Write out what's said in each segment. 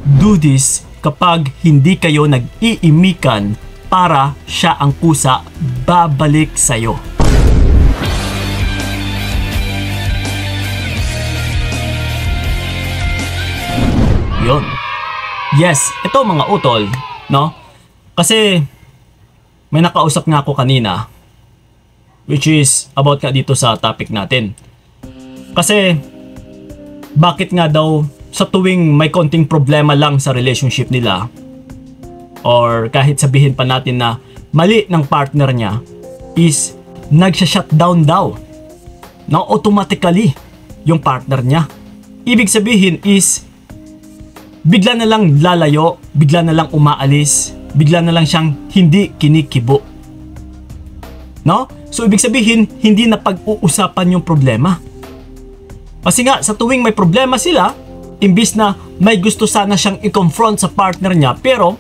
do this kapag hindi kayo nag-iimikan para siya ang kusa babalik sa'yo. Yun. Yes, ito mga utol, no? Kasi may nakausap nga ako kanina which is about nga dito sa topic natin. Kasi bakit nga daw sa tuwing may konting problema lang sa relationship nila or kahit sabihin pa natin na mali ng partner niya is nagsha-shutdown daw, no? Automatically yung partner niya. Ibig sabihin is bigla na lang lalayo, bigla na lang umaalis, bigla na lang siyang hindi kinikibo. No? So ibig sabihin, hindi na pag-uusapan yung problema. Kasi nga, sa tuwing may problema sila, imbis na may gusto sana siyang i-confront sa partner niya, pero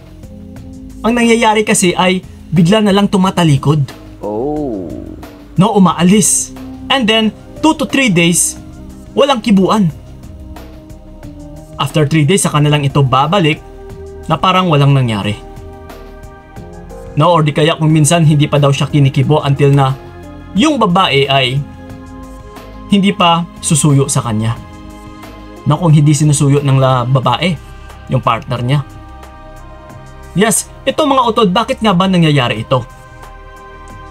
ang nangyayari kasi ay bigla na lang tumatalikod. Oh. No, umaalis. And then, 2 to 3 days, walang kibuan. After 3 days, saka na lang ito babalik na parang walang nangyari. No, or di kaya kung minsan hindi pa daw siya kinikibo until na yung babae ay hindi pa susuyo sa kanya. No, kung hindi sinusuyo ng babae, yung partner niya. Yes, ito mga utod, bakit nga ba nangyayari ito?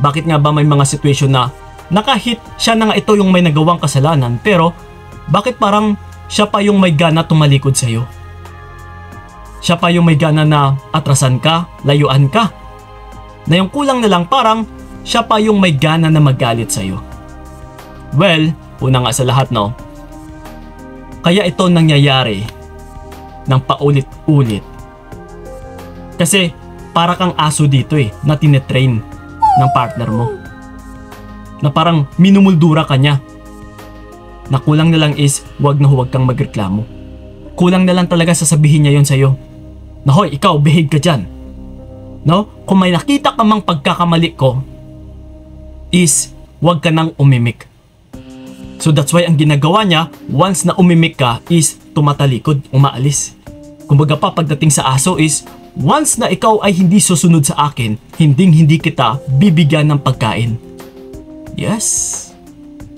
Bakit nga ba may mga situation na kahit siya na nga ito yung may nagawang kasalanan, pero bakit parang siya pa yung may gana tumalikod sa'yo? Siya pa yung may gana na atrasan ka, layuan ka. Na yung kulang na lang parang siya pa yung may gana na magalit sa'yo. Well, una nga sa lahat, no? Kaya ito nangyayari ng paulit-ulit. Kasi para kang aso dito na tinetrain ng partner mo. Na parang minumuldura ka niya. Na kulang na lang is huwag kang magreklamo. Kulang na lang talaga sasabihin niya yon sa'yo. Na hoy, ikaw, behave ka dyan. No? Kung may nakita ka mang pagkakamali ko, is huwag ka nang umimik. So that's why ang ginagawa niya, once na umimik ka, is tumatalikod, umaalis. Kumbaga pa, pagdating sa aso is, once na ikaw ay hindi susunod sa akin, hindi kita bibigyan ng pagkain. Yes.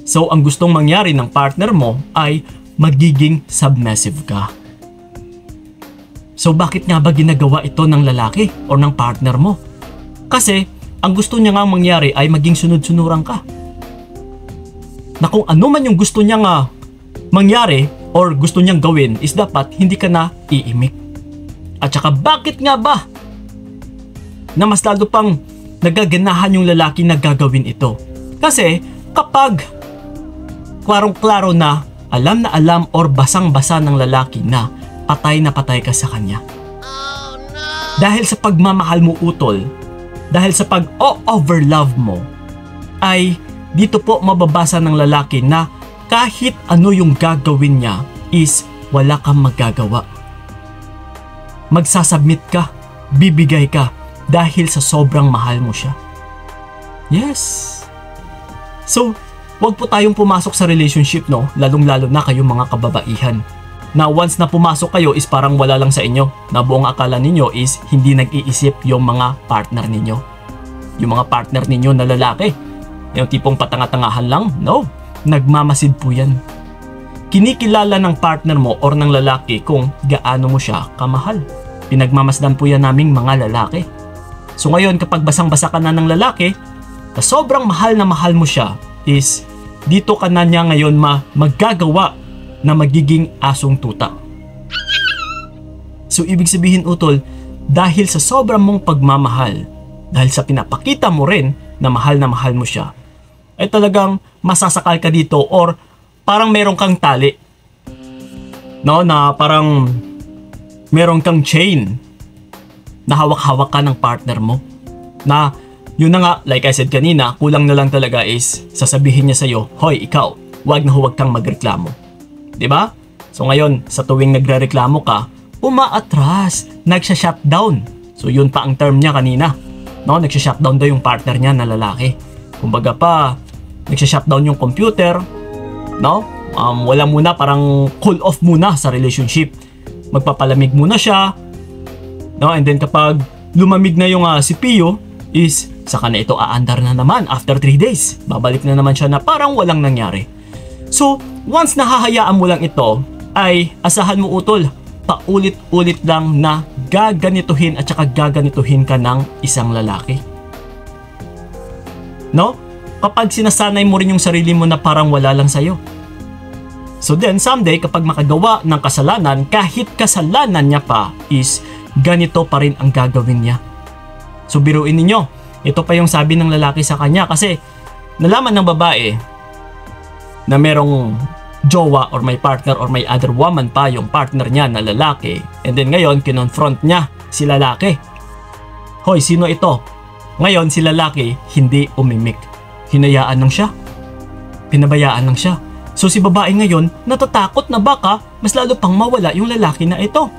So, ang gustong mangyari ng partner mo ay magiging submissive ka. So, bakit nga ba ginagawa ito ng lalaki o ng partner mo? Kasi, ang gusto niya nga mangyari ay maging sunod-sunuran ka. Na kung ano man yung gusto niya nga mangyari or gusto niyang gawin is dapat hindi ka na iimik. At saka, bakit nga ba na mas lalo pang nagaganahan yung lalaki na gagawin ito? Kasi, kapag klarong-klaro na alam or basang-basa ng lalaki na patay ka sa kanya. Oh, no. Dahil sa pagmamahal mo utol, dahil sa pag-overlove mo, ay dito po mababasa ng lalaki na kahit ano yung gagawin niya is wala kang magagawa. Magsasubmit ka, bibigay ka dahil sa sobrang mahal mo siya. Yes. So, huwag po tayong pumasok sa relationship, no? Lalong-lalo na kayong mga kababaihan. Na once na pumasok kayo is parang wala lang sa inyo. Na buong akala ninyo is hindi nag-iisip yung mga partner ninyo. Yung mga partner ninyo na lalaki. Yung tipong patanga-tangahan lang? No. Nagmamasid po yan. Kinikilala ng partner mo or ng lalaki kung gaano mo siya kamahal. Pinagmamasdan po yan naming mga lalaki. So ngayon kapag basang-basa ka na ng lalaki, na sobrang mahal na mahal mo siya, is dito ka na niya ngayon maggagawa na magiging asong tuta. So ibig sabihin utol, dahil sa sobrang mong pagmamahal, dahil sa pinapakita mo rin na mahal mo siya, ay talagang masasakal ka dito or parang meron kang tali. No, na parang meron kang chain na hawak-hawak ka ng partner mo. Na yun na nga, like I said kanina, kulang na lang talaga is sasabihin niya sa'yo, hoy, ikaw, huwag kang magreklamo. Diba? So ngayon, sa tuwing nagre-reklamo ka, umaatras, nagsha-shutdown. So yun pa ang term niya kanina. No, nagsha-shutdown daw yung partner niya na lalaki. Kumbaga pa, nagsha-shutdown yung computer. No? Wala muna, parang cool off muna sa relationship. magpapalamig muna siya, no? And then kapag lumamig na yung CPU is saka na ito aandar na naman after 3 days. Babalik na naman siya na parang walang nangyari. So, once nahahayaan mo lang ito, ay asahan mo utol, paulit-ulit lang na gaganituhin at saka gaganituhin ka ng isang lalaki. No? Kapag sinasanay mo rin yung sarili mo na parang wala lang sa'yo. So then, someday, kapag makagawa ng kasalanan, kahit kasalanan niya pa, is ganito pa rin ang gagawin niya. So, biruin ninyo. Ito pa yung sabi ng lalaki sa kanya kasi nalaman ng babae na merong jowa or may partner or may other woman pa yung partner niya na lalaki. And then ngayon, kinonfront niya si lalaki. Hoy, sino ito? Ngayon, si lalaki hindi umimik. Hinayaan lang siya. Pinabayaan lang siya. So si babae ngayon, natatakot na baka mas lalo pang mawala yung lalaki na ito.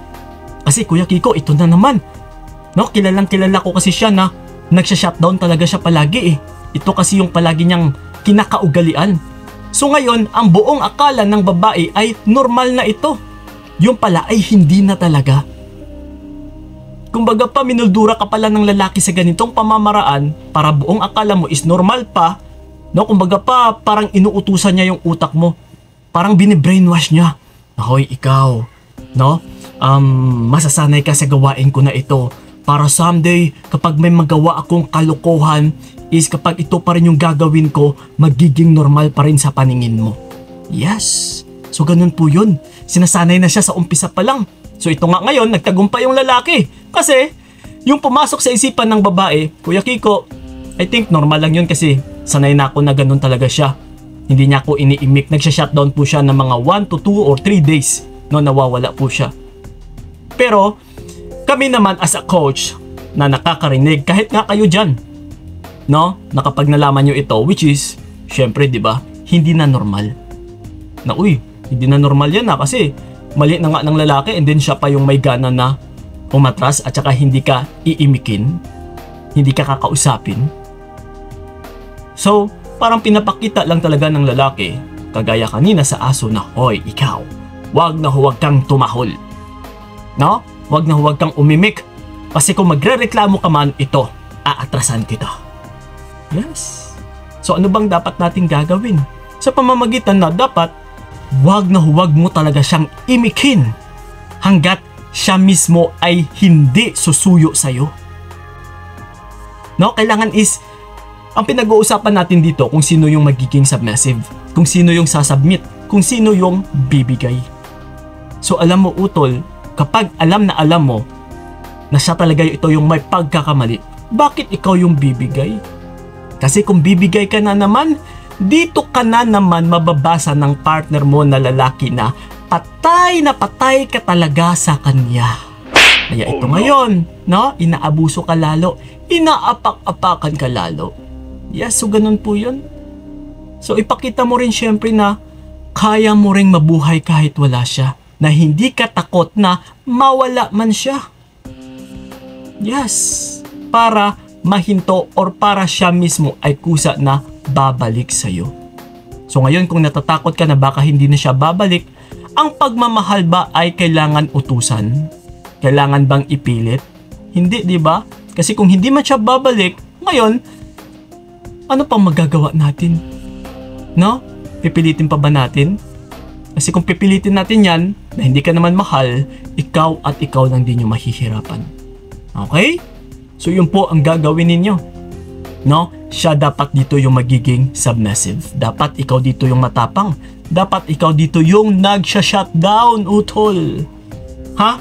Kasi Kuya Kiko, ito na naman. No, kilalang kilala ko kasi siya na nagsha-shutdown talaga siya palagi eh. Ito kasi yung palagi niyang kinakaugalian. So ngayon, ang buong akala ng babae ay normal na ito. Yung pala ay hindi na talaga. Kumbaga pa, minuldura ka pala ng lalaki sa ganitong pamamaraan para buong akala mo is normal pa. No, kumbaga pa, parang inuutusan niya yung utak mo. Parang binibrainwash niya. Hoy, ikaw, no? Masasanay ka sa gawain ko na ito. Para someday, kapag may magawa akong kalokohan, is kapag ito pa rin yung gagawin ko, magiging normal pa rin sa paningin mo. Yes. So, ganun po yun. Sinasanay na siya sa umpisa pa lang. So, ito nga ngayon, nagtagumpay yung lalaki. Kasi, yung pumasok sa isipan ng babae, Kuya Kiko, I think normal lang yun kasi sanay na ako na ganun talaga siya. Hindi niya ako iniimik. Nagsha-shutdown po siya ng mga 1 to 2 or 3 days. No, nawawala po siya. Pero, kami naman as a coach na nakakarinig, kahit nga kayo dyan, no, na kapag nalaman nyo ito, which is, syempre, di ba, hindi na normal. Na, uy, hindi na normal yan na kasi mali na nga ng lalaki and then siya pa yung may gana na umatras at saka hindi ka iimikin, hindi ka kakausapin. So, parang pinapakita lang talaga ng lalaki, kagaya kanina sa aso na, hoy, ikaw, huwag kang tumahol. No? Huwag kang umimik. Kasi kung magre-reklamo ka man, ito, aatrasan kita. Yes. So, ano bang dapat nating gagawin? Sa pamamagitan na dapat, huwag mo talaga siyang imikin hanggat siya mismo ay hindi susuyo sa'yo. No? Kailangan is, ang pinag-uusapan natin dito kung sino yung magiging submissive, kung sino yung sasubmit, kung sino yung bibigay. So alam mo utol, kapag alam mo na siya talaga ito yung may pagkakamali, bakit ikaw yung bibigay? Kasi kung bibigay ka na naman, dito ka na naman mababasa ng partner mo na lalaki na patay ka talaga sa kanya. Kaya ito ngayon, no? Inaabuso ka lalo, inaapak-apakan ka lalo. Yes, so ganun po yun. So ipakita mo rin syempre na kaya mo ring mabuhay kahit wala siya. Na hindi ka takot na mawala man siya. Yes, para mahinto or para siya mismo ay kusa na babalik sa'yo. So ngayon kung natatakot ka na baka hindi na siya babalik, ang pagmamahal ba ay kailangan utusan? Kailangan bang ipilit? Hindi, di ba? Kasi kung hindi man siya babalik, ngayon, ano pang magagawa natin? No? Pipilitin pa ba natin? Kasi kung pipilitin natin yan, na hindi ka naman mahal, ikaw at ikaw lang din yung mahihirapan. Okay? So yun po ang gagawin ninyo. No? Siya dapat dito yung magiging submissive. Dapat ikaw dito yung matapang. Dapat ikaw dito yung nagsha-shutdown, utol. Ha?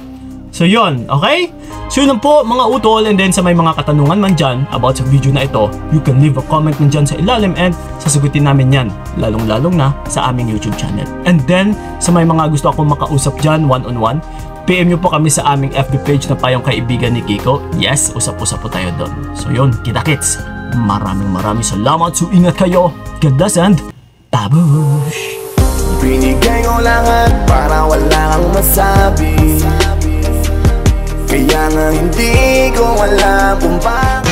So yun, okay? So yun po mga utol, and then sa may mga katanungan man dyan about sa video na ito, you can leave a comment man dyan sa ilalim and sasagutin namin yan, lalong-lalong na sa aming YouTube channel. And then, sa may mga gusto akong makausap dyan, one-on-one, PM nyo po kami sa aming FB page na Payong Kaibigan ni Kiko. Yes, usap-usap po tayo doon. So yun, kita-kits. Maraming salamat. So ingat kayo. God bless and tabush! Binigay ko lahat para wala kang masabi. Kaya nga hindi ko alam kung paano